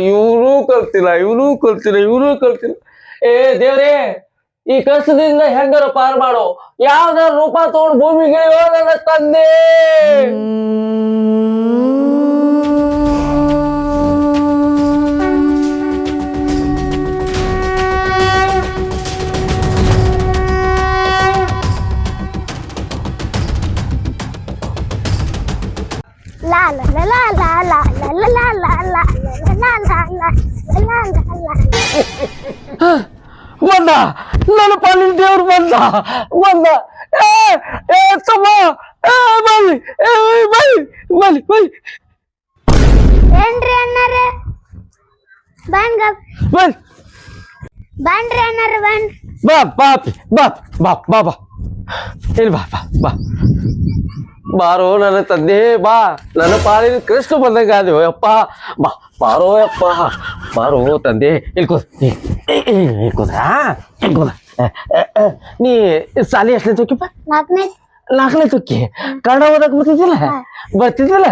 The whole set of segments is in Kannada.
ಇವನು ಕಲ್ತಿಲ್ಲ ಏ ದೇವ್ರೇ ಈ ಕಷ್ಟದಿಂದ ಹೆಂಗಾರ ಪಾರ್ ಮಾಡು ಯಾವ್ದಾರ ರೂಪ ತಗೊಂಡು ಭೂಮಿಗೆ ನನ್ನ ತಂದೆ ಬಂದ ನನ್ನ ಪಾಲಿನ ದೇವ್ರು ಬಂದ ತಮ್ಮ ಬನ್ನಿ ಏನ್ರಿ ಅಣ್ಣಾರೆ ಬನ್ರಿ ಅಣ್ಣಾರೆ ಬಾ ಇಲ್ಲಿ ಬಾ ಬಾರೋ ನನ್ನ ತಂದೆ ಬಾ ನನ್ನ ಪಾಲಿನ ಕೃಷ್ಣ ಬಂದಂಗ ಆದೇವ ಯಪ್ಪ ಬಾರೋ ಯಪ್ಪ ಬಾರೋ ತಂದೆ ಇಲ್ಕೋದ ನೀ ಸಾಲಿ ಎಷ್ಟನೇ ತೊಕ್ಕಿಪ್ಪ ನಾಲ್ಕನೇ ತೊಕ್ಕಿ ಕನ್ನಡ ಓದಕ್ ಬರ್ತಿದ್ದಿಲ್ಲ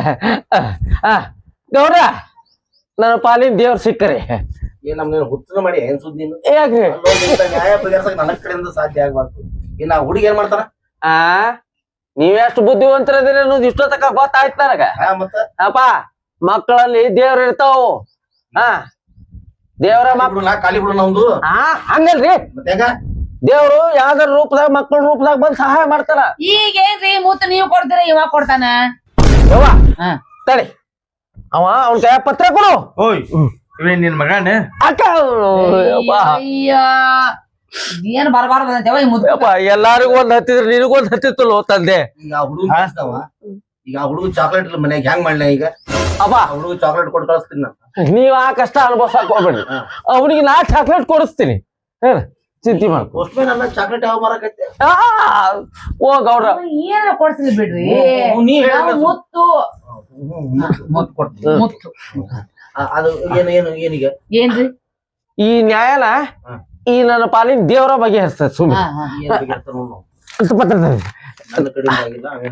ಗೌಡ ನನ್ನ ಪಾಲಿನ ದೇವ್ರ ಸಿಕ್ಕರೆ ಹುಚ್ಚನ ಮಾಡಿ ಏನ್ ಸುದ್ದಿ ಯಾಕೆ ನ್ಯಾಯ ಬಗೆಹರಿಸಕ್ ನನ್ನ ಕಡೆಯಿಂದ ಸಾಧ್ಯ ಆಗ್ಬಾರ್ದು ಇನ್ನ ಹುಡುಗಿ ಏನ್ ಮಾಡ್ತಾರ ನೀವೆಷ್ಟು ಬುದ್ಧಿವಂತರದಿರಿ ಅನ್ನೋದು ಇಷ್ಟೊತ್ತಕ ಗೊತ್ತಾಯ್ತು ನನಗ ಅಪ್ಪ ಮಕ್ಕಳಲ್ಲಿ ದೇವ್ರ ಇರ್ತಾವು ದೇವ್ರ ಖಾಲಿ ಬಿಡು ನಮ್ದು ಹಂಗಲ್ರಿ ದೇವ್ರು ಯಾವ್ದಾರ ರೂಪದಾಗ ಮಕ್ಕಳ ರೂಪದಾಗ ಬಂದ್ ಸಹಾಯ ಮಾಡ್ತಾರ ಈಗೇನ್ರಿ ಮೂತ್ ನೀವ್ ಕೊಡ್ತೀರ ಇವ ಕೊಡ್ತಾನ ಯವ್ವ ತಡಿ ಅವ ಅವ್ನ ಕೈ ಪತ್ರ ಕೊಡು ಓಯ್ ನಿನ್ ಮಗನ ಅಕ್ಕ ಅಯ್ಯ ಏನ್ ಬರಬಾರ್ದಂತೇವ ಈ ಮುದ್ದ ಎಲ್ಲಾರಿಗೂ ಒಂದ್ ಹತ್ತಿದ್ರೆ ನಿನಗೊಂದ್ ಹತ್ತಿತ್ತಲ್ಲ ತಂದೆ ಈಗ ಹುಡುಗ ಚಾಕ್ಲೇಟ್ ಇಲ್ಲ ಮನ್ಯಾಗ ಹೆಂಗ್ ಮಾಡ್ಲ ಈಗ ಅಪ್ಪ ಹುಡುಗ ಚಾಕ್ಲೇಟ್ ಕೊಟ್ಟು ಕಳಿಸ್ತೀನಿ ನಾನು ನೀವ್ ಆ ಕಷ್ಟ ಅನುಭವಿಸಕ್ ಹೋಗ್ಬೇಡ್ರಿ ಅವನಿಗೆ ನಾ ಚಾಕ್ಲೇಟ್ ಕೊಡಿಸ್ತೀನಿ ಚಿಂತೆ ಮಾಡ ನನ್ನ ಚಾಕ್ಲೇಟ್ ಯಾವ ಮಾರಕೈತೆ ಓ ಗೌಡ್ರ ಏನ ಕೊಡ್ಸಿಲ್ಲ ಬಿಡ್ರಿ ಮುತ್ತು ಮುತ್ತು ಕೊಡ್ತೀನಿ ಮುತ್ತು ಅದು ಏನೀಗ ಏನ್ರಿ ಈ ನ್ಯಾಯನ ಈ ನನ್ನ ಪಾಲಿನ ದೇವರ ಬಗೆಹರಿಸ್ತದೆ ಸುಮ್ಮನೆ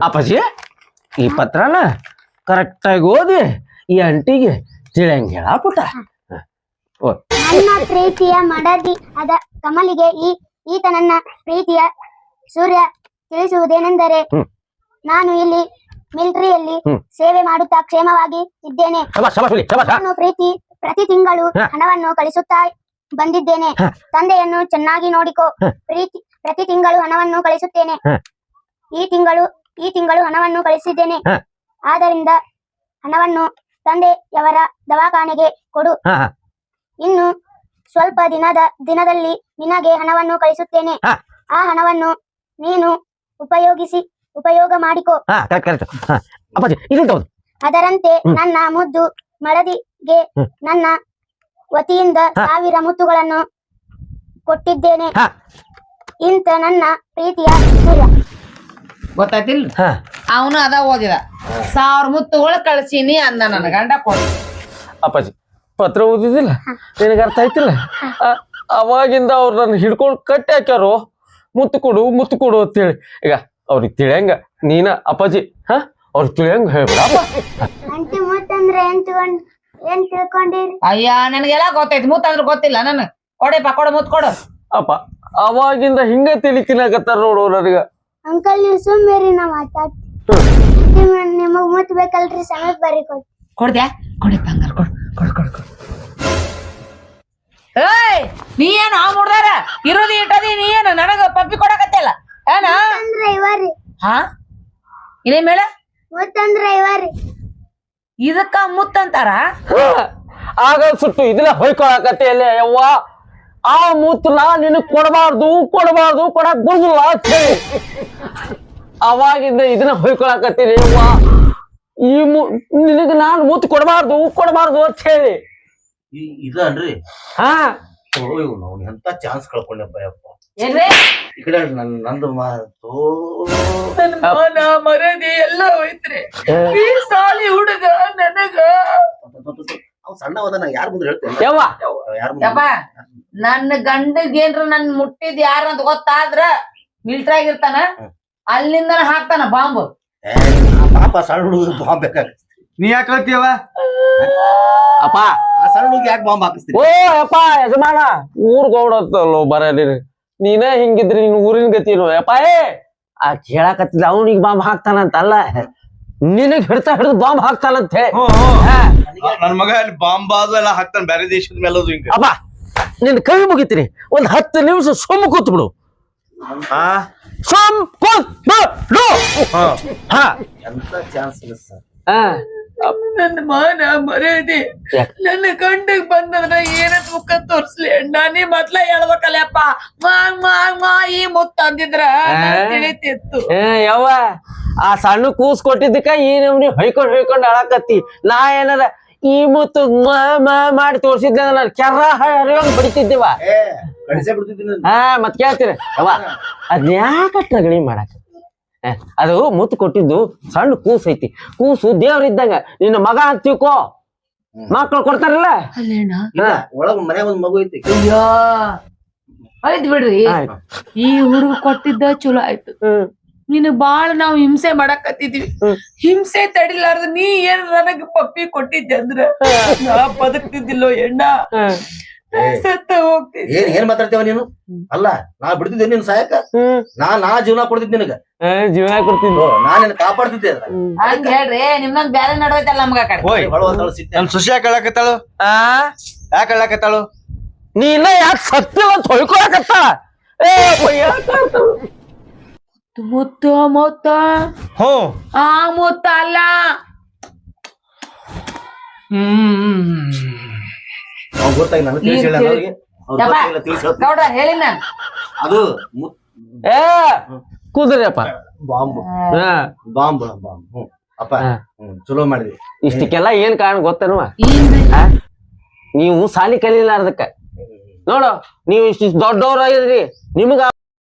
ಅಪ್ಪಾಜಿ ಈ ಪತ್ರನ ಕರೆಕ್ಟ್ ಆಗಿ ಓದಿ ಈ ಅಂಟಿಗೆ ತಿಳಿಯಂಗ ಹೇಳ ಪುಟ್ಟ ನನ್ನ ಪ್ರೀತಿಯ ಮಡದಿ ಅದ ಕಮಲಿಗೆ ಈತ ನನ್ನ ಪ್ರೀತಿಯ ಸೂರ್ಯ ತಿಳಿಸುವುದೇನೆಂದರೆ ನಾನು ಇಲ್ಲಿ ಮಿಲಿಟರಿಯಲ್ಲಿ ಸೇವೆ ಮಾಡುತ್ತಾ ಕ್ಷೇಮವಾಗಿ ಇದ್ದೇನೆ. ನಾನು ಪ್ರತಿ ತಿಂಗಳು ಹಣವನ್ನು ಕಳಿಸುತ್ತಾ ಬಂದಿದ್ದೇನೆ. ತಂದೆಯನ್ನು ಚೆನ್ನಾಗಿ ನೋಡಿಕೋ. ಪ್ರತಿ ತಿಂಗಳು ಹಣವನ್ನು ಕಳಿಸುತ್ತೇನೆ. ಈ ತಿಂಗಳು ಹಣವನ್ನು ಕಳಿಸಿದ್ದೇನೆ. ಆದ್ದರಿಂದ ಹಣವನ್ನು ತಂದೆಯವರ ದವಾಖಾನೆಗೆ ಕೊಡು. ಇನ್ನು ಸ್ವಲ್ಪ ದಿನದಲ್ಲಿ ನಿನಗೆ ಹಣವನ್ನು ಕಳಿಸುತ್ತೇನೆ. ಆ ಹಣವನ್ನು ನೀನು ಉಪಯೋಗ ಮಾಡಿಕೋ. ಅದರಂತೆ ನನ್ನ ಮುದ್ದು ಮಡದಿಗೆ ನನ್ನ ವತಿಯಿಂದ 1000 ಮುತ್ತುಗಳನ್ನು ಕೊಟ್ಟಿದ್ದೇನೆ. ಇಂತ ನನ್ನ ಪ್ರೀತಿಯ ಸೂರ್ಯ. ಗೊತ್ತಾಯ್ತಿಲ್ ಅವನು ಅದ ಓದಿದ 1000 ಮುತ್ತುಗಳು ಕಳ್ಸೀನಿ ಅಂದ ನನ್ನ ಗಂಡ ಕೊಡು. ಅಪ್ಪಾಜಿ ಪತ್ರ ಓದಿದಿಲ್ಲ ನಿನಗೆ ಅರ್ಥ ಆಯ್ತಿಲ್ಲ. ಅವಾಗಿಂದ ಅವ್ರು ನನ್ನ ಹಿಡ್ಕೊಂಡು ಕಟ್ಟಿ ಹಾಕ್ಯಾರು ಮುತ್ತು ಕೊಡು ಅಂತೇಳಿ. ಈಗ ಅವ್ರಿಗೆ ತಿಳಿಯಂಗ ನೀನ ಅಪ್ಪಾಜಿ ಅವ್ರಿಗೆ ತಿಳಿಯಂಗ ಹೇಳ್ಬಿಡಪ್ಪ. ಅಯ್ಯ ನನಗೆಲ್ಲ ಗೊತ್ತೈತಿ. ಮುತ್ತ ಅಂದ್ರೆ ಗೊತ್ತಿಲ್ಲ ನನ್ ಕೊಡೆಪ್ಪ ಕೊಡ ಮುತ್ ಕೊಡು. ಅಪ್ಪ ಅವಾಗಿಂದ ಹಿಂಗ ತಿಳಿತಿನಾಗತ್ತಾರ ನೋಡು ನನಗ. ಅಂಕಲ್ ನೀವು ಸುಮ್ಮನೆ ನಾ ಮಾತಾಡ್ತೀನಿ. ನಿಮಗ್ ಮುತ್ ಬೇಕಲ್ರಿ ಸಮಯ ಬರೀ ಕೊಡ್ದ್ಯಾ ಕೊಡಪ್ಪ ಹಂಗಾರ ಕೊಡು. ಏಯ್ ನೀ ಏನು ಮುಡ್ದಾರ ಇರೋದಿ ಇಟ್ಟದಿ ನೀ ಏನು ನನಗ ಪಪ್ಪಿ ಕೊಡಕತ್ತಿಲ್ಲ ಏನ ಹಾ ಇದೇ ಮೇಳ ಇದಕ್ಕ ಮುತ್ತಂತಾರ. ಆಗ ಸುಟ್ಟು ಇದನ್ನ ಹೊಯ್ಕೊಳಕತ್ತೆ ಅಲ್ಲೇ ಯವ್ವ. ಆ ಮುತ್ತನ ನಿನಗ್ ಕೊಡಬಾರ್ದು ಕೊಡಕ್ ಬರುದಿಲ್ಲ ಅಂತ ಹೇಳಿ ಅವಾಗಿಂದ ಇದನ್ನ ಹೊಯ್ಕೊಳಕತ್ತೀನಿ ಯವ್ವ. ನಿನಗ ನಾನು ಮುತ್ತು ಕೊಡಬಾರ್ದು ಅಂತ ಹೇಳಿ ಇದನ್ರಿ ಎಂತ ಚಾನ್ಸ್ ಕಳ್ಕೊಂಡೆಪ್ಪ ಯಪ್ಪ. ಈ ಕಡೆ ನಂದು ಮರದಿ ಎಲ್ಲ ಹೋಯ್ತ್ರಿ. ಈ ಸಾಲಿ ಹುಡುಗ ನನಗ ಸಣ್ಣ ಹೋದ ಯಾರ ಮುಂದೆ ಹೇಳ್ತೇನೆ ಯಪ್ಪ ನನ್ನ ಗಂಡಗೇನ್ರ ನನ್ ಮುಟ್ಟಿದ್ ಯಾರಂತ ಗೊತ್ತಾದ್ರ ಮಿಲ್ಟ್ರಿ ಆಗಿರ್ತಾನ ಅಲ್ಲಿಂದ ಹಾಕ್ತಾನ ಬಾಂಬ್. ಪಾಪ ಸಣ್ಣ ಹುಡುಗ ಬಾಂಬ್ ಬೇಕಾಗತ್ತೆ. ನೀ ಯಾಕೆ ಹೇಳ್ತೀಯವ ಅಪ್ಪ ಸಣ್ಣ ಹುಡುಗಿ ಯಾಕೆ ಬಾಂಬ್ ಹಾಕಿಸ್ತೀರಿ? ಓ ಯಪ್ಪ ಯಜಮಾನ ಊರ್ ಗೌಡ ಅಂತಲ್ಲೋ ಬರಲಿ ನೀನ ಹಿಂಗಿದ್ರಿ ನೀನ್ ಊರಿನ ಗತಿನೋ ಯಪ್ಪ ಆ ಕೇಳಾಕತ್ತಿದ ಅವನಿಗೆ ಬಾಂಬ್ ಹಾಕ್ತಾನಂತಲ್ಲ ನಿನಗ್ ಹಿಡಿದು ಬಾಂಬ್ ಹಾಕ್ತಾನಂತ ಹೇಳಿ ನನ್ ಮಗ ಅಲ್ಲಿ ಬಾಂಬ್ ಎಲ್ಲ ಹಾಕ್ತಾನ ಬೇರೆ ದೇಶದ ಮೇಲೆ ಅದು ಹಿಂಗ ಅಪ್ಪ ನಿನ್ ಕೈ ಮುಗಿತೀನಿ ಒಂದ್ 10 ನಿಮಿಷ ಸುಮ್ಮ ಕೂತ್ ಬಿಡು ಸುಮ್ ಕೂತ್ ಬಿಡು ಹಾ ಎಂತ ಚಾನ್ಸ್ ಇಲ್ಲ ಸರ್. ಹಾ ನನ್ನ ಮಾನ ಮರ್ಯಾದೆ ನನ್ನ ಗಂಡಗ್ ಬಂದದ್ರ ಏನಂತ ಮುಖ ತೋರ್ಸ್ಲಿ ನಾನೇ ಮೊದ್ಲ ಹೇಳ್ಬೇಕಲ್ಲಪ್ಪ ಮಾ ಈ ಮುತ್ತ ಅಂದಿದ್ರ ತಿಳಿತಿತ್ತು. ಯವ್ವ ಆ ಸಣ್ಣ ಕೂಸ್ ಕೊಟ್ಟಿದ್ದಕ್ಕ ಈ ನಮ್ನಿ ಹೊಯ್ಕೊಂಡ್ ಅಳಕತ್ತಿ ನಾ ಏನಾರ ಈ ಮುತ್ತು ಮಾಡಿ ತೋರ್ಸಿದ್ದೆ ನಾನು ಕೆರ ಹರಿಯೋಂಗ್ ಬಡಿತಿದ್ದೇವ ಏ ಕಡಿಸೇ ಬಿಡ್ತಿದ್ದೀನಿ. ಹಾ ಮತ್ ಕೇಳ್ತೀರ ಯವ್ವ ಅದ್ ಯಾಕಟ್ ರಗಳಿ ಮಾಡಕ್ ಅದು ಮುತ್ತು ಕೊಟ್ಟಿದ್ದು ಸಣ್ಣ ಕೂಸ್ ಐತಿ ಕೂಸು ದೇವ್ರ ಇದ್ದಂಗ ನಿನ್ನ ಮಗ ಅಂತ ತಿಳ್ಕೋ ಮಕ್ಳು ಕೊಡ್ತಾರಲ್ಲ ಅಲ್ಲೇಣ ಇಲ್ಲ, ಒಳಗ್ ಮನ್ಯಾಗ ಒಂದ್ ಮಗು ಐತಿ. ಅಯ್ಯೋ ಆಯ್ತು ಬಿಡ್ರಿ ಆಯ್ತು. ಈ ಹುಡುಗ ಕೊಟ್ಟಿದ್ದ ಚಲೋ ಆಯ್ತು. ನಿನಗ್ ಬಾಳ ನಾವ್ ಹಿಂಸೆ ಮಾಡಕತ್ತಿದ್ವಿ ಹಿಂಸೆ ತಡಿಲಾರ್ದ ನೀ ಏನ್ ನನಗ್ ಪಪ್ಪಿ ಕೊಟ್ಟಿದ್ದೆ ಅಂದ್ರ ನಾ ಬದುಕ್ತಿದ್ದಿಲ್ಲೋ ಎಣ್ಣ ಸತ್ತ ಹೋಗ್ತಿದ್ದೆ. ಏನ್ ಮಾತಾಡ್ತೇವ ನೀನು? ಅಲ್ಲ ನಾ ಬಿಡ್ತಿದ್ದೆ ನೀನ್ ಸಾಯಕ. ನಾ ಜೀವನ ಕೊಡ್ತಿದ್ದೆ ನಿನಗ. ಜೀವನ ಕೊಡ್ತಿದ್ದು ನಾ ನಿನ್ನ ಕಾಪಾಡ್ತಿದ್ದೆ. ಹಂಗ ಹೇಳ್ರಿ ನಿಮ್ದಂಗ್ ಬ್ಯಾರೆ ನಡ್ವೈತಲ್ಲ ನಮ್ಗ ಆ ಕಡೆ. ಓಯ್ ನಮ್ ಸುಶಿ ಯಾಕೆ ಹೇಳಕತ್ತಾಳು ಯಾಕೆ ಹೇಳಕತ್ತಾಳು ನೀನ ಯಾಕೆ ಸತ್ತಿಲ್ಲ ಅಂತ ಹೊಯ್ಕೊಳಕತ್ತ ಮುತ್ತ ಮುತ್ತ ಆ ಮುತ್ತ ಅಲ್ಲ ಅವ್ನ್ ಗೊತ್ತಾಗಿ ನನಗೆ ತಿಳಿಸಿ ಹೇಳ ಅವ್ರಿಗೆ. ಅವ್ರ್ ಗೊತ್ತಾಗಿಲ್ಲ, ತಿಳಿಸಿ ಹೇಳ್ತೀನಿ. ಗೌಡ್ರ ಹೇಳಿ ನಾನ್ ಅದು ಏ ಕೂದ್ರಿಯಪ್ಪ ಬಾಂಬ್ ಹಾ ಬಾಂಬ್ ಬಾಂಬ್. ಅಪ್ಪ ಚಲೋ ಮಾಡಿದ್ವಿ. ಇಷ್ಟಕ್ಕೆಲ್ಲ ಏನ್ ಕಾರಣ ಗೊತ್ತೇನವ ಏನ್ರಿ ನೀವು ಸಾಲಿ ಕಲೀಲಾರ್ದಕ್ಕ ನೋಡು ನೀವು ಇಷ್ಟ ದೊಡ್ಡವ್ರಾಗಿದ್ರಿ ನಿಮಗ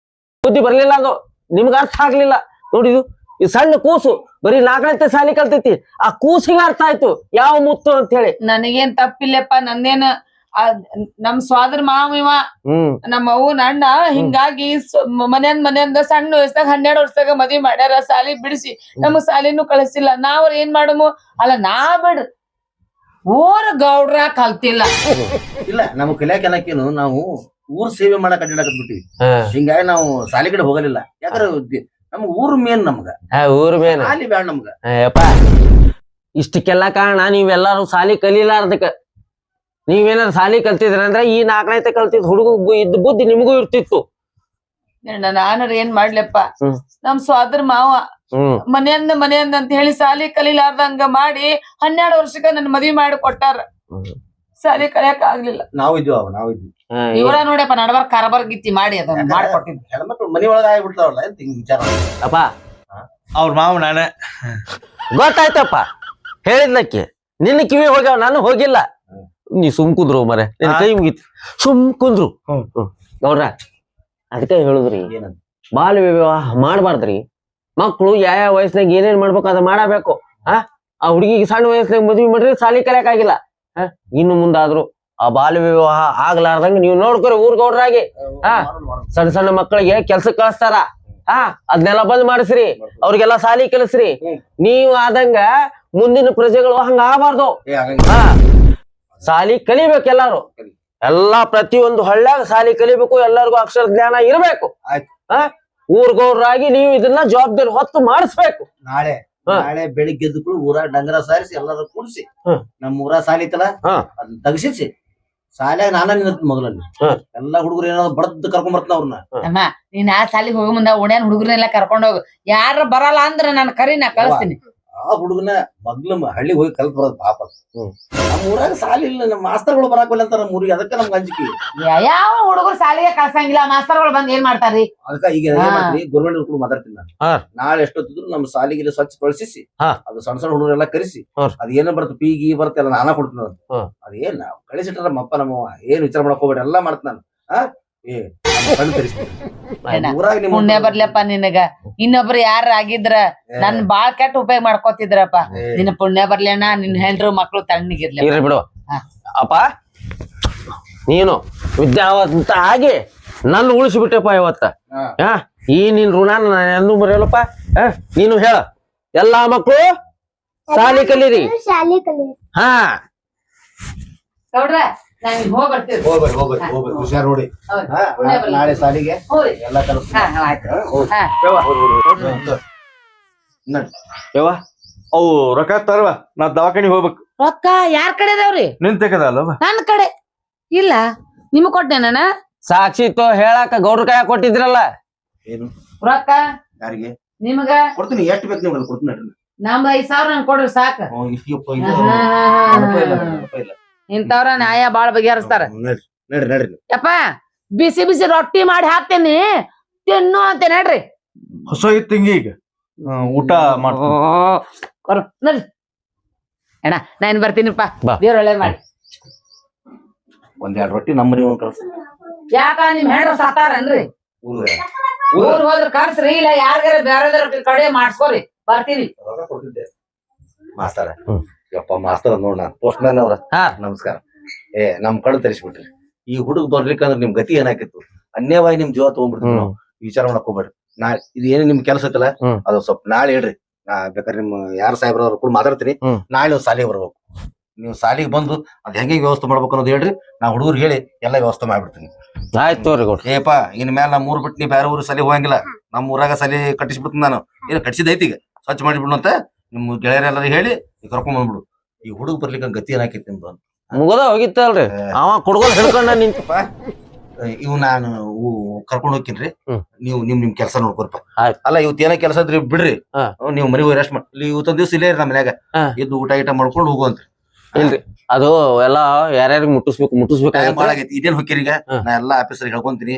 ಬುದ್ಧಿ ಬರ್ಲಿಲ್ಲ ಅದು ನಿಮ್ಗ ಅರ್ಥ ಆಗ್ಲಿಲ್ಲ ನೋಡಿದು ಈ ಸಣ್ಣ ಕೂಸು ಬರೀ 4ನೇ ಸಾಲಿ ಕಲ್ತೈತಿ ಆ ಕೂಸಿಗೆ ಅರ್ಥ ಆಯ್ತು ಯಾವ ಮುತ್ತು ಅಂತ ಹೇಳಿ ನನಗೇನ್ ತಪ್ಪಿಲ್ಲಪ್ಪ ನಂದೇನ ನಮ್ ಸ್ವಾದ್ರ ಮಾವಿವ ನಮ್ಮ ಅವ್ವನ ಅಣ್ಣ ಹಿಂಗಾಗಿ ಮನೆಯಿಂದ ಸಣ್ಣ ವಯಸ್ಸಾಗ 12 ವರ್ಷದಾಗ ಮದ್ವಿ ಮಾಡ್ಯಾರ ಸಾಲಿ ಬಿಡಿಸಿ ನಮಗ್ ಸಾಲಿನೂ ಕಳಿಸಿಲ್ಲ ನಾವ್ ಏನ್ ಮಾಡಮು ಅಲ್ಲ ನಾ ಬಿಡ್ ಊರ್ ಗೌಡ್ರ ಕಲ್ತಿಲ್ಲ ಇಲ್ಲ ನಮ್ ಕಲಿಯಾಕ ಏನಕ್ಕೇನು ನಾವು ಊರ್ ಸೇವೆ ಮಾಡಕ್ ಅಡ್ಡಾಡಕತ್ ಬಿಟ್ಟಿವಿ. ಹಿಂಗಾಗಿ ನಾವು ಸಾಲಿ ಕಡೆ ಹೋಗಲಿಲ್ಲ. ಯಾಕಂದ್ರೆ ನಮ್ಗ ಊರ್ ಮೇನ್ ನಮ್ಗ ಊರ್ ಮೇನ್ ಸಾಲಿ ಬ್ಯಾಡ ನಮ್ಗ. ಯಪ್ಪ ಇಷ್ಟಕ್ಕೆಲ್ಲ ಕಾರಣ ನೀವೆಲ್ಲಾರು ಸಾಲಿ ಕಲೀಲಾರ್ದಕ್ಕ ನೀವೇನಾರ ಸಾಲಿ ಕಲ್ತಿದ್ರ ಅಂದ್ರ ಈ 4ನೇ ಕಲ್ತಿದ್ ಹುಡುಗ ಇದ್ದ ಬುದ್ಧಿ ನಿಮಗೂ ಇರ್ತಿತ್ತು. ನಾನರ ಏನ್ ಮಾಡ್ಲಪ್ಪ ನಮ್ ಸ್ವಾದ್ರ ಮಾವ ಮನೆಯಿಂದ ಅಂತ ಹೇಳಿ ಸಾಲಿ ಕಲಿಲಾರ್ದಂಗ ಮಾಡಿ 12 ವರ್ಷಕ್ಕ ನನ್ ಮದ್ವಿ ಮಾಡಿ ಕೊಟ್ಟಾರ. ಸಾಲಿ ಕಲಿಯಕ್ ಆಗ್ಲಿಲ್ಲ. ನಾವಿದ್ವಿ ಇವರ ನೋಡಪ್ಪ ನಡಬಾರ್ ಕಾರಬಾರ್ ಗಿತ್ತಿ ಮಾಡಿ ಅದನ್ನ ಮಾಡ್ಕೊಟ್ಟಿದ್ ಹೆಣ್ಮಕ್ಳು ಮನಿ ಒಳಗ ಆಗ್ಬಿಡ್ತಾವಲ್ಲ ಎಂತ ಹಿಂಗ್ ವಿಚಾರ. ಅಪ್ಪ ಅವ್ರ ಮಾವ ನಾನೇ ಗೊತ್ತಾಯ್ತಪ್ಪ ಹೇಳಿದ್ಲಕ್ಕೆ ನಿನ್ನ ಕಿವಿ ಹೋಗ್ಯಾವ ನಾನು ಹೋಗಿಲ್ಲ. ನೀ ಸುಮ್ ಕುಂದ್ರು ಮರೆ ನಿನ್ ಕೈ ಮುಗಿತ್ ಸುಮ್ ಕುಂದ್ರು. ಗೌಡ್ರ ಅದಕ್ಕೆ ಹೇಳುದ್ರಿ ಏನಂತ ಬಾಲ್ಯ ವಿವಾಹ ಮಾಡ್ಬಾರ್ದ್ರಿ. ಮಕ್ಳು ಯಾವ ವಯಸ್ಸಿನಾಗ ಏನೇನ್ ಮಾಡ್ಬೇಕು ಅದ ಮಾಡಬೇಕು. ಆ ಹುಡುಗಿಗೆ ಸಣ್ಣ ವಯಸ್ಸಿನಾಗ ಮದ್ವಿ ಮಾಡ್ರಿ ಸಾಲಿ ಕಲಿಯಕ್ ಆಗಿಲ್ಲ. ಇನ್ನು ಮುಂದಾದ್ರು ಆ ಬಾಲ್ಯ ವಿವಾಹ ಆಗ್ಲಾರ್ದಂಗ ನೀವು ನೋಡ್ಕೊರಿ ಊರ್ ಗೌಡ್ರಾಗಿ. ಸಣ್ಣ ಸಣ್ಣ ಮಕ್ಕಳಿಗೆ ಕೆಲ್ಸಕ್ ಕಳಿಸ್ತಾರ ಅದನ್ನೆಲ್ಲ ಬಂದ್ ಮಾಡಿಸ್ರಿ ಅವ್ರಿಗೆಲ್ಲ ಸಾಲಿ ಕಲಿಸ್ರಿ. ನೀವು ಆದಂಗ ಮುಂದಿನ ಪ್ರಜೆಗಳು ಹಂಗ ಆಗಬಾರ್ದು. ಸಾಲಿ ಕಲಿಬೇಕು ಎಲ್ಲಾರು ಎಲ್ಲಾ ಪ್ರತಿಯೊಂದು ಹಳ್ಳ್ಯಾಗ ಸಾಲಿ ಕಲಿಬೇಕು. ಎಲ್ಲರಿಗೂ ಅಕ್ಷರ ಜ್ಞಾನ ಇರಬೇಕು. ಊರ್ ಗೌಡ್ರಾಗಿ ನೀವು ಇದನ್ನ ಜವಾಬ್ದಾರಿ ಹೊತ್ತು ಮಾಡಿಸ್ಬೇಕು. ನಾಳೆ ಬೆಳಿಗ್ಗೆ ಎದ್ದು ಕೂಡ ಊರಾಗ ಡಂಗರ ಸಾರಿಸಿ ಎಲ್ಲಾರು ಕೂಡಿಸಿ ನಮ್ ಊರ ಸಾಲಿ ಐತಲ್ಲ ಅದನ್ನ ತಗಸಿಸಿ ಸಾಲ್ಯಾಗ ನಾನ ನಿಂತ ಮೊದಲಲ್ಲಿ ಎಲ್ಲಾ ಹುಡುಗರು ಏನಾದ್ರು ಬಡದ್ ಕರ್ಕೊಂಡ್ ಬರ್ತಾನ ಅವ್ರನ್ನ. ಅಮ್ಮ ನೀನ್ ಆ ಸಾಲಿಗೆ ಹೋಗ ಮುಂದ ಓಣ್ಯಾನ್ ಹುಡುಗರನ್ನೆಲ್ಲ ಕರ್ಕೊಂಡ್ ಹೋಗು. ಯಾರ ಬರಲ್ಲ ಅಂದ್ರ ನಾನ್ ಕರಿ ನಾ ಕಳಿಸ್ತೀನಿ. ಆ ಹುಡುಗನ ಮೊದ್ಲು ಹಳ್ಳಿಗೆ ಹೋಗಿ ಕಲ್ತ್ ಬರೋದು ಪಾಪ. ನಮ್ಮ ಊರಾಗ ಸಾಲಿ ಇಲ್ಲ, ನಮ್ಮ ಮಾಸ್ತರ್ಗಳು ಬರಾಕಲ್ಲ ಅಂತ ನಮ್ಮ ಊರಿಗೆ. ಅದಕ್ಕೆ ನಮ್ಗೆ ಅಂಜಿಕೆ. ಯಾವ ಹುಡುಗರು ಸಾಲಿಗೆ ಕಳ್ಸಂಗಿಲ್ಲ ಮಾಸ್ತರ್ಗಳು ಬಂದ್ ಏನ್ ಮಾಡ್ತಾರ್ರಿ? ಅದಕ್ಕ ಈಗ ಏನ್ ಮಾಡ್ತೀನಿ ಗೌರ್ಮೆಂಟ್ ಹುಡುಗರು ಮಾತಾಡ್ತೀನಿ ನಾನು. ನಾಳೆ ಎಷ್ಟೊತ್ತಿದ್ರು ನಮ್ಮ ಸಾಲಿಗೆ ಸ್ವಚ್ಛ ಬಳಸಿಸಿ ಅದು ಸಣ್ಣ ಸಣ್ಣ ಹುಡುಗರೆಲ್ಲ ಕರೆಸಿ ಅದ್ ಏನ ಬರುತ್ತೆ ಪೀಗಿ ಬರುತ್ತೆ ಎಲ್ಲ ನಾನಾ ಕೊಡ್ತೀನಿ. ಅದೇನ್ ಕಳಿಸಿಟ್ರ ನಮ್ಮಪ್ಪ ನಮ್ಮವ್ವ ಏನ್ ವಿಚಾರ ಮಾಡಕ್ ಹೋಗ್ಬೇಡ ಎಲ್ಲ ಮಾಡ್ತೀನಿ ನಾನು. ಪುಣ್ಯ ಬರ್ಲಪ್ಪ ನಿನಗ. ಇನ್ನೊಬ್ರು ಯಾರ ಆಗಿದ್ರ ನನ್ ಬಾಳ್ ಕೆಟ್ಟ ಉಪಯೋಗ ಮಾಡ್ಕೋತಿದ್ರಪ್ಪ. ನಿನ್ನ ಪುಣ್ಯ ಬರ್ಲಿ ಅಣ್ಣ. ನಿನ್ ಹೆಂಡ್ರು ಮಕ್ಳು ತಣ್ಣಗಿರ್ಲಿ ಬಿಡು. ಅಪ್ಪ ನೀನು ವಿದ್ಯಾವಂತ ಆಗಿ ನನ್ನ ಉಳಿಸಿಬಿಟ್ಟೆಪ್ಪ ಇವತ್ತ. ಈ ನಿನ್ ಋಣ ನಾನು ಎಂದೂ ಮರೆಯಲ್ಲಪ್ಪ. ನೀನು ಹೇಳ ಎಲ್ಲಾ ಮಕ್ಕಳು ಸಾಲಿ ಕಲೀರಿ. ಶಾಲಿ ಕಲಿ ಗೌಡ್ರ ನಾವ್ ಈಗ ಹೋಗ್ ಬರ್ತೀವಿ. ಹೋಗ್ಬೇಡಿ ಹುಷಾರ್ ನೋಡಿ. ಹೌದು. ಹಾ, ನಾಳೆ ಸಾಲಿಗೆ ಹ್ಞೂ ರೀ. ಎಲ್ಲ ಕೆಲಸ ಹಾ, ಆಯ್ತು. ಹಾ. ಯವ್ವ ಅವು ರೊಕ್ಕ ತರವ ನಾ ದವಾಖಾನಿ ಹೋಗ್ಬೇಕು. ರೊಕ್ಕ ಯಾರ್ ಕಡೆ ಅದಾವ್ರಿ? ನಿನ್ ತೆಗದಲ್ಲವ ನನ್ನ ಕಡೆ ಇಲ್ಲ. ನಿಮಗ್ ಕೊಟ್ಟೆ ನಾನ ಸಾಕ್ಷಿ ತೋ ಹೇಳಾಕ ಗೌಡ್ರ ಕೈ ಕೊಟ್ಟಿದ್ರಲ್ಲ. ಏನು ರೊಕ್ಕ ಯಾರಿಗೆ ನಿಮಗ ಕೊಡ್ತೀನಿ, ಎಷ್ಟು ಬೇಕು ನಿಮ್ಗೆ ಕೊಡ್ತೀನಿ ನಡ್ರಿ. ನಮ್ದು 5,000 ನಂಗೆ ಕೊಡ್ರಿ ಸಾಕ. ಇಷ್ಟಿಯಪ್ಪ ಇಲ್ಲ. ಇಂತವ್ರ ನ್ಯಾಯ ಬಾಳ ಬಗೆಹರಿಸ್ತಾರ. ನಡ್ರಿ ನಡ್ರಿ. ಯಪ್ಪ ಬಿಸಿ ಬಿಸಿ ರೊಟ್ಟಿ ಮಾಡಿ ಹಾಕ್ತೇನಿ ತಿನ್ನು ಅಂತ ನಡ್ರಿ. ಹೊಸ ಇತ್ತು ಈಗ ಊಟ ಮಾಡ್ತೀನಿ. ನಡ್ರಿ ಅಣ್ಣ ನಾನ್ ಬರ್ತೀನಿಪ್ಪ. ಬಾ. ದೇವ್ರ ಒಳ್ಳೆ ಮಾಡಿ. ಒಂದೆರಡು ರೊಟ್ಟಿ ನಮ್ಮ ಮನೆ ಕಳ್ಸಿ. ಯಾಕ ನಿಮ್ ಹೆಣ್ರ ಸಾತಾರನ್ರಿ? ಊರ್ಗೆ ಊರ್ ಹೋದ್ರ ಕರ್ಸ್ರಿ, ಇಲ್ಲ ಯಾರಿಗಾರ ಬೇರೆ ಕಡೆ ಮಾಡ್ಸ್ಕೊರಿ, ಬರ್ತೀವಿ. ರೊಕ್ಕ ಕೊಟ್ಟಿದ್ದೆ ಮಾಸ್ತರ. ಯಪ್ಪ ಮಾಸ್ತರ ನೋಡ ಪೋಸ್ಟ್ ಮ್ಯಾನ್ ಅವ್ರ ನಮಸ್ಕಾರ. ನಮ್ ಕಣ್ಣು ತರಿಸ್ಬಿಟ್ರಿ. ಈ ಹುಡುಗ ಬರ್ಲಿಕ್ಕಂದ್ರ ನಿಮ್ ಗತಿ ಏನಾಕಿತ್ತು? ಅನ್ಯವಾಗಿ ನಿಮ್ ಜೀವ ತಗೊಂಡ್ಬಿಡ್ತೀವಿ ನಾವು. ವಿಚಾರ ಮಾಡಕ್ ಹೋಗ್ಬೇಡ್ರಿ. ನಾಳೆ ಇದು ಏನೇ ನಿಮ್ ಕೆಲಸ ಐತಲ್ಲ ಅದು ಸ್ವಲ್ಪ ನಾಳೆ ಹೇಳ್ರಿ. ನಾ ಬೇಕಾದ್ರೆ ನಿಮ್ ಯಾರ ಸಾಹೇಬ್ರವ್ರ ಕೂಡ ಮಾತಾಡ್ತೀನಿ. ನಾಳೆ ನೀವು ಸಾಲಿಗೆ ಬರ್ಬೇಕು. ನೀವು ಸಾಲಿಗೆ ಬಂದು ಅದ್ ಹೆಂಗೆ ವ್ಯವಸ್ಥೆ ಮಾಡ್ಬೇಕು ಅನ್ನೋದು ಹೇಳ್ರಿ. ನಾ ಹುಡುಗರು ಹೇಳಿ ಎಲ್ಲ ವ್ಯವಸ್ಥೆ ಮಾಡ್ಬಿಡ್ತೀನಿ. ಆಯ್ತು ತೋರಿ ಗೌಡ್ರ. ಏಪ ಇನ್ ಮೇಲೆ ನಮ್ಮ ಊರ್ ಬಿಟ್ಟು ನೀ ಬೇರೆ ಊರು ಸಲಿ ಹೋಗಂಗಿಲ್ಲ. ನಮ್ಮ ಊರಾಗ ಸಲಿ ಕಟ್ಟಿಸ್ಬಿಡ್ತೀನಿ ನಾನು. ಏನು ಕಟ್ಸಿದೈತಿ ಈಗ ಸ್ವಚ್ಛ ಮಾಡಿಬಿಡು ಅಂತ ನಿಮ್ ಗೆಳೆಯರೆಲ್ಲರೂ ಹೇಳಿ ಕರ್ಕೊಂಡ್ ಬಂದ್ಬಿಡು. ಈ ಹುಡುಗ ಬರ್ಲಿಕ್ಕೆ ಗತಿ ಏನಾಕೈತಿ ನಿಮ್ದು ಅಂತ ಮುಗದ ಹೋಗಿತ್ತಲ್ರಿ ಅವ ಕುಡ್ಗೋಲ್ ಹಿಡ್ಕೊಂಡ ನಿಂತಪ್ಪ. ಇವ್ ನಾನು ಕರ್ಕೊಂಡ್ ಹೋಗ್ತೀನಿ. ನೀವು ನಿಮ್ ಕೆಲಸ ನೋಡ್ಕೊರ್ಪ. ಆಯ್ತು. ಅಲ್ಲ ಇವತ್ತು ಏನೋ ಕೆಲಸ ಇದ್ರಿ ಬಿಡ್ರಿ. ನೀವು ಮನೆಗೆ ಹೋಗಿ ರೆಸ್ಟ್ ಮಾಡಿ. ಇವತ್ತೊಂದ್ ದಿವ್ಸ ಇಲ್ಲೇ ನಮ್ಮ ಮನ್ಯಾಗ ಎದ್ದು ಊಟ ಮಾಡ್ಕೊಂಡು ಹೋಗುವಂತ. ಇಲ್ರಿ ಅದು ಎಲ್ಲಾ ಯಾರ್ಯಾರಿಗೆ ಮುಟ್ಟಿಸ್ಬೇಕಾಗೈತಿ. ಇದೇನ್ ಹೊಕ್ಕಿರೀಗ ನಾ ಎಲ್ಲಾ ಆಫೀಸರ್ ಹೇಳ್ಕೊಂತೀನಿ.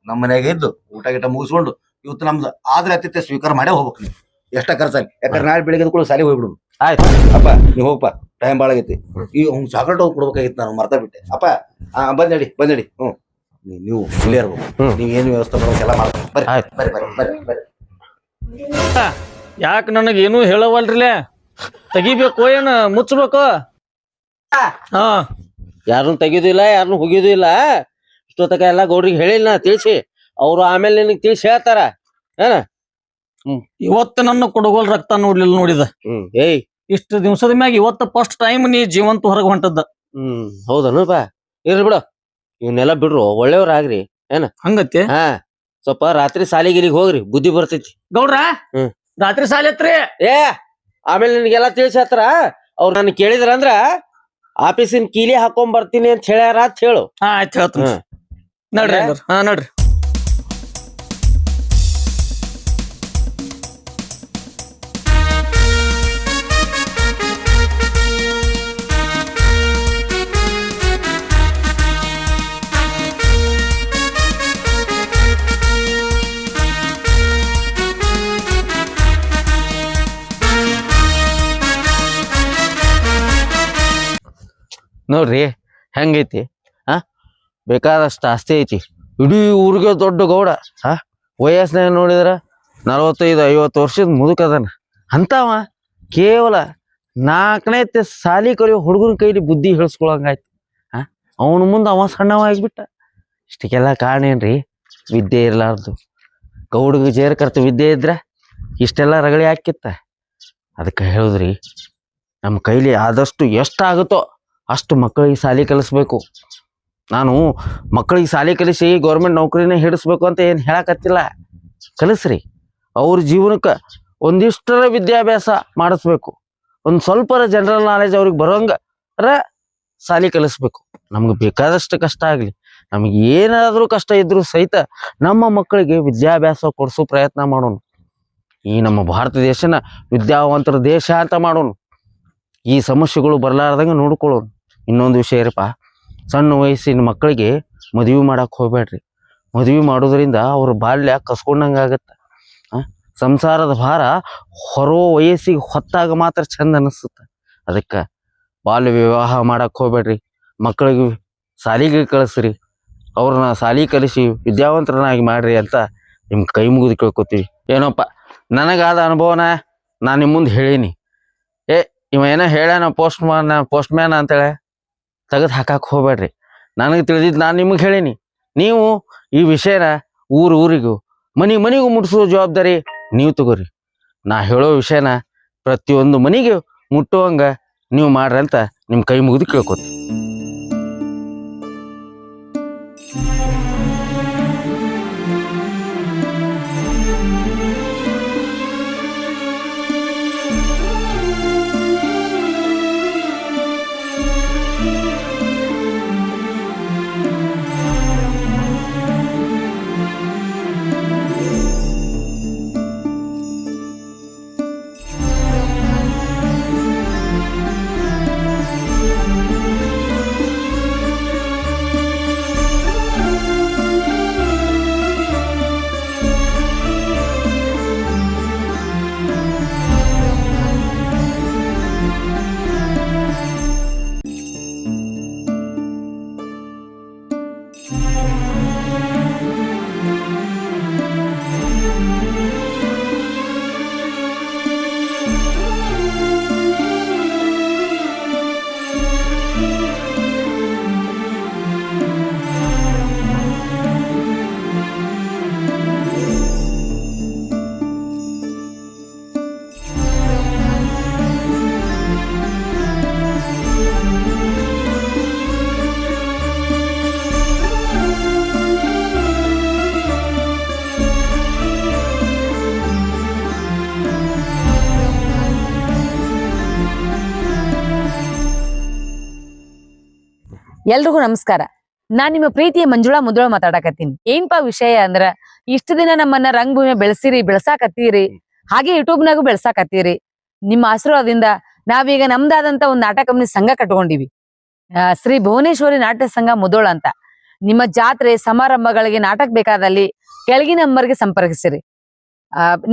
ನಮ್ಮ ಮನ್ಯಾಗ ಇದ್ದು ಊಟ ಮುಗಿಸ್ಕೊಂಡು ಇವತ್ತು ನಮ್ದು ಆದ್ರೆ ಅತಿಥ್ಯ ಸ್ವೀಕಾರ ಮಾಡೇ ಹೋಗ್ಬೇಕು. ನೀವು ಎಷ್ಟ ಖರ್ಚಾಗಿ, ಯಾಕಂದ್ರೆ ನಾಳೆ ಬೆಳಿಗ್ಗೆ ಕೂಡ ಸಾಲಿ ಹೋಗ್ಬಿಡುದು. ಆಯ್ತು ಅಪ್ಪ ನೀವ್ ಹೋಗಪ್ಪ, ಟೈಮ್ ಬಾಳ ಆಗೈತಿ. ಈ ಚಾಕ್ಲೇಟ್ ಹೋಗಿ ಕೊಡ್ಬೇಕಾಗಿತ್ತು, ನಾನು ಮರ್ತಾ ಬಿಟ್ಟೆ. ಅಪ್ಪ ಬಂದೇಳಿ. ನೀವು ಇಲ್ಲೇ ಇರ್ಬೇಕು. ನೀವ್ ಏನು ವ್ಯವಸ್ಥೆ ಮಾಡ್ಬೇಕೆಲ್ಲ ಮಾಡ್ಬೇಕು. ಬರ್ರಿ. ಯಾಕ ನನಗ ಏನು ಹೇಳವಲ್ರಿಲೆ? ತೆಗಿಬೇಕು ಏನ ಮುಚ್ಚಬೇಕು? ಹಾ ಯಾರನ್ನು ತೆಗಿಯೋದಿಲ್ಲ, ಯಾರನ್ನು ಹೋಗಿಯೋದು ಇಲ್ಲ. ಇಷ್ಟೊತ್ತಕ ಎಲ್ಲ ಗೌಡ್ರಿಗೆ ಹೇಳಿಲ್ಲ ತಿಳಿಸಿ. ಅವ್ರು ಆಮೇಲೆ ನಿನಗ್ ತಿಳಿಸಿ ಹೇಳ್ತಾರ. ಏನ ಇವತ್ತು ನನ್ನ ಕೊಡಗೋಲ್ ರಕ್ತ ನೋಡ್ಲಿಲ್ಲ ನೋಡಿದ. ಏಯ್ ಇಷ್ಟು ದಿವಸದ ಮ್ಯಾಗ ಇವತ್ತು ಫಸ್ಟ್ ಟೈಮ್ ನೀ ಜೀವಂತ ಹೊರಗೆ ಹೊಂಟದ್ದ. ಹೌದನು ಬಾ ಇರ್ಲಿ ಬಿಡು. ಇವನ್ನೆಲ್ಲ ಬಿಡ್ರು, ಒಳ್ಳೆಯವ್ರಾಗ್ರಿ. ಏನ ಹಂಗತ್ತೆ? ಹಾ ಸ್ವಲ್ಪ ರಾತ್ರಿ ಸಾಲಿಗಿಲಿಗೆ ಹೋಗ್ರಿ, ಬುದ್ಧಿ ಬರ್ತೈತಿ. ಗೌಡ್ರ ರಾತ್ರಿ ಸಾಲಿ ಹತ್ರಿ. ಆಮೇಲೆ ನಿನಗೆಲ್ಲ ತಿಳಿಸಿ ಹತ್ರ. ಅವ್ರು ನನ್ ಕೇಳಿದ್ರ ಅಂದ್ರ ಆಫೀಸಿನ ಕೀಲಿ ಹಾಕೊಂಡ್ ಬರ್ತೀನಿ ಅಂತ ಹೇಳ್ಯಾರ ಅಂತ ಹೇಳು. ಆಯ್ತು ಹೇಳ್ತೀನಿ. ನಡ್ರಿ ನಡ್ರಿ. ನೋಡ್ರಿ ಹೆಂಗೈತಿ. ಬೇಕಾದಷ್ಟು ಆಸ್ತಿ ಐತಿ. ಇಡೀ ಊರಿಗೆ ದೊಡ್ಡ ಗೌಡ. ವಯಸ್ಸಿನಾಗ ನೋಡಿದ್ರ 45-50 ವರ್ಷದ ಮುದುಕದನ. ಅಂತವ ಕೇವಲ 4ನೇ ಸಾಲಿ ಕಲಿಯೋ ಹುಡುಗನ ಕೈಲಿ ಬುದ್ಧಿ ಹೇಳಿಸ್ಕೊಳಂಗಾಯ್ತು. ಅವನ ಮುಂದೆ ಅವ ಸಣ್ಣವ ಆಗಿಬಿಟ್ಟ. ಇಷ್ಟಕ್ಕೆಲ್ಲ ಕಾರಣ ಏನ್ರಿ? ವಿದ್ಯೆ ಇರ್ಲಾರ್ದು. ಗೌಡಗ ಜೇರ್ಕರ್ತ ವಿದ್ಯೆ ಇದ್ರ ಇಷ್ಟೆಲ್ಲ ರಗಳಿ ಹಾಕಿತ್ತ. ಅದಕ್ಕೆ ಹೇಳುದ್ರಿ, ನಮ್ಮ ಕೈಲಿ ಆದಷ್ಟು ಎಷ್ಟಾಗುತ್ತೋ ಅಷ್ಟು ಮಕ್ಕಳಿಗೆ ಸಾಲಿ ಕಲಿಸ್ಬೇಕು. ನಾನು ಮಕ್ಕಳಿಗೆ ಸಾಲಿ ಕಲಿಸಿ ಗೌರ್ಮೆಂಟ್ ನೌಕರಿನೇ ಹಿಡಿಸ್ಬೇಕು ಅಂತ ಏನು ಹೇಳಕತ್ತಿಲ್ಲ. ಕಲಿಸ್ರಿ. ಅವ್ರ ಜೀವನಕ್ಕೆ ಒಂದಿಷ್ಟರ ವಿದ್ಯಾಭ್ಯಾಸ ಮಾಡಿಸ್ಬೇಕು. ಒಂದು ಸ್ವಲ್ಪರ ಜನರಲ್ ನಾಲೆಜ್ ಅವ್ರಿಗೆ ಬರೋಂಗರ ಸಾಲಿ ಕಲಿಸ್ಬೇಕು. ನಮ್ಗೆ ಬೇಕಾದಷ್ಟು ಕಷ್ಟ ಆಗಲಿ, ನಮಗೆ ಏನಾದರೂ ಕಷ್ಟ ಇದ್ರೂ ಸಹಿತ ನಮ್ಮ ಮಕ್ಕಳಿಗೆ ವಿದ್ಯಾಭ್ಯಾಸ ಕೊಡಿಸೋ ಪ್ರಯತ್ನ ಮಾಡೋಣ. ಈ ನಮ್ಮ ಭಾರತ ದೇಶನ ವಿದ್ಯಾವಂತರ ದೇಶ ಅಂತ ಮಾಡೋಣ. ಈ ಸಮಸ್ಯೆಗಳು ಬರಲಾರ್ದಂಗೆ ನೋಡ್ಕೊಳ್ಳೋಣ. ಇನ್ನೊಂದು ವಿಷಯ ಇರಪ್ಪ, ಸಣ್ಣ ವಯಸ್ಸಿನ ಮಕ್ಕಳಿಗೆ ಮದುವೆ ಮಾಡಕ್ಕೆ ಹೋಗ್ಬೇಡ್ರಿ. ಮದುವೆ ಮಾಡೋದ್ರಿಂದ ಅವ್ರ ಬಾಲ್ಯ ಕಸ್ಕೊಂಡಂಗೆ ಆಗತ್ತೆ. ಸಂಸಾರದ ಭಾರ ಹೊರೋ ವಯಸ್ಸಿಗೆ ಹೊತ್ತಾಗ ಮಾತ್ರ ಚಂದ ಅನಿಸುತ್ತೆ. ಅದಕ್ಕೆ ಬಾಲ್ಯ ವಿವಾಹ ಮಾಡಕ್ಕೆ ಹೋಗ್ಬೇಡ್ರಿ. ಮಕ್ಕಳಿಗೆ ಸಾಲಿಗೆ ಕಳಿಸ್ರಿ. ಅವ್ರನ್ನ ಸಾಲಿ ಕಲಿಸಿ ವಿದ್ಯಾವಂತರನ್ನಾಗಿ ಮಾಡ್ರಿ ಅಂತ ನಿಮ್ಗೆ ಕೈ ಮುಗಿದು ಕೇಳ್ಕೊತೀವಿ. ಏನೋಪ್ಪ ನನಗಾದ ಅನುಭವನ ನಾನು ನಿಮ್ಮ ಮುಂದೆ ಹೇಳೀನಿ. ಇವ ಏನೋ ಹೇಳ್ಯಾನ ಪೋಸ್ಟ್ ಮ್ಯಾನ್ ಅಂತೇಳಿ ತೆಗೆದು ಹಾಕಕ್ಕೆ ಹೋಗ್ಬೇಡ್ರಿ. ನನಗೆ ತಿಳಿದಿದ್ದು ನಾನು ನಿಮಗೆ ಹೇಳೀನಿ. ನೀವು ಈ ವಿಷಯನ ಊರಿಗೂ ಮನೆಗೂ ಮುಟ್ಟಿಸೋ ಜವಾಬ್ದಾರಿ ನೀವು ತಗೋರಿ. ನಾ ಹೇಳೋ ವಿಷಯನ ಪ್ರತಿಯೊಂದು ಮನೆಗೆ ಮುಟ್ಟುವಂಗ ನೀವು ಮಾಡ್ರಿ ಅಂತ ನಿಮ್ಮ ಕೈ ಮುಗಿದು ಕೇಳ್ಕೊತೀವಿ. ಎಲ್ರಿಗೂ ನಮಸ್ಕಾರ. ನಾನ್ ನಿಮ್ಮ ಪ್ರೀತಿಯ ಮಂಜುಳಾ ಮುದೋಳ ಮಾತಾಡಕತ್ತೀನಿ. ಏನ್ಪಾ ವಿಷಯ ಅಂದ್ರ, ಇಷ್ಟ ದಿನ ನಮ್ಮನ್ನ ರಂಗಭೂಮಿ ಬೆಳೆಸಾಕತ್ತೀರಿ, ಹಾಗೆ ಯೂಟ್ಯೂಬ್ ನಾಗು ಬೆಳೆಸಾಕತ್ತೀರಿ. ನಿಮ್ಮ ಆಶೀರ್ವಾದದಿಂದ ನಾವೀಗ ನಮ್ದಾದಂತ ಒಂದ್ ನಾಟಕ ಕಂಪನಿ ಸಂಘ ಕಟ್ಕೊಂಡಿವಿ, ಶ್ರೀ ಭುವನೇಶ್ವರಿ ನಾಟ್ಯ ಸಂಘ ಮುದೋಳ ಅಂತ. ನಿಮ್ಮ ಜಾತ್ರೆ ಸಮಾರಂಭಗಳಿಗೆ ನಾಟಕ ಬೇಕಾದಲ್ಲಿ ಕೆಳಗಿನ ನಂಬರ್ಗೆ ಸಂಪರ್ಕಿಸಿರಿ.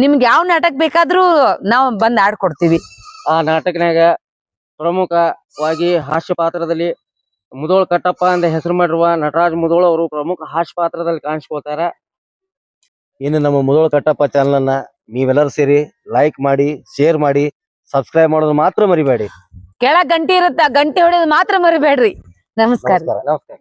ನಿಮ್ಗೆ ಯಾವ ನಾಟಕ ಬೇಕಾದ್ರೂ ನಾವು ಬಂದ್ ಆಡ್ಕೊಡ್ತೀವಿ. ಆ ನಾಟಕನಾಗ ಪ್ರಮುಖವಾಗಿ ಹಾಸ್ಯ ಪಾತ್ರದಲ್ಲಿ ಮುದೋಳ್ ಕಟ್ಟಪ್ಪ ಅಂತ ಹೆಸರು ಮಾಡಿರುವ ನಟರಾಜ್ ಮುದೋಳ್ ಅವರು ಪ್ರಮುಖ ಹಾಸ್ಯ ಪಾತ್ರದಲ್ಲಿ ಕಾಣಿಸ್ಕೋತಾರ. ಇನ್ನು ನಮ್ಮ ಮುದೋಳ ಕಟ್ಟಪ್ಪ ಚಾನಲ್ ಅನ್ನ ನೀವೆಲ್ಲರೂ ಸೇರಿ ಲೈಕ್ ಮಾಡಿ, ಶೇರ್ ಮಾಡಿ, ಸಬ್ಸ್ಕ್ರೈಬ್ ಮಾಡೋದು ಮಾತ್ರ ಮರಿಬೇಡಿ. ಕೆಳಗ್ ಗಂಟೆ ಇರುತ್ತ, ಗಂಟೆ ಹೊಡೆಯೋದು ಮಾತ್ರ ಮರಿಬೇಡ್ರಿ. ನಮಸ್ಕಾರ. ನಮಸ್ಕಾರ.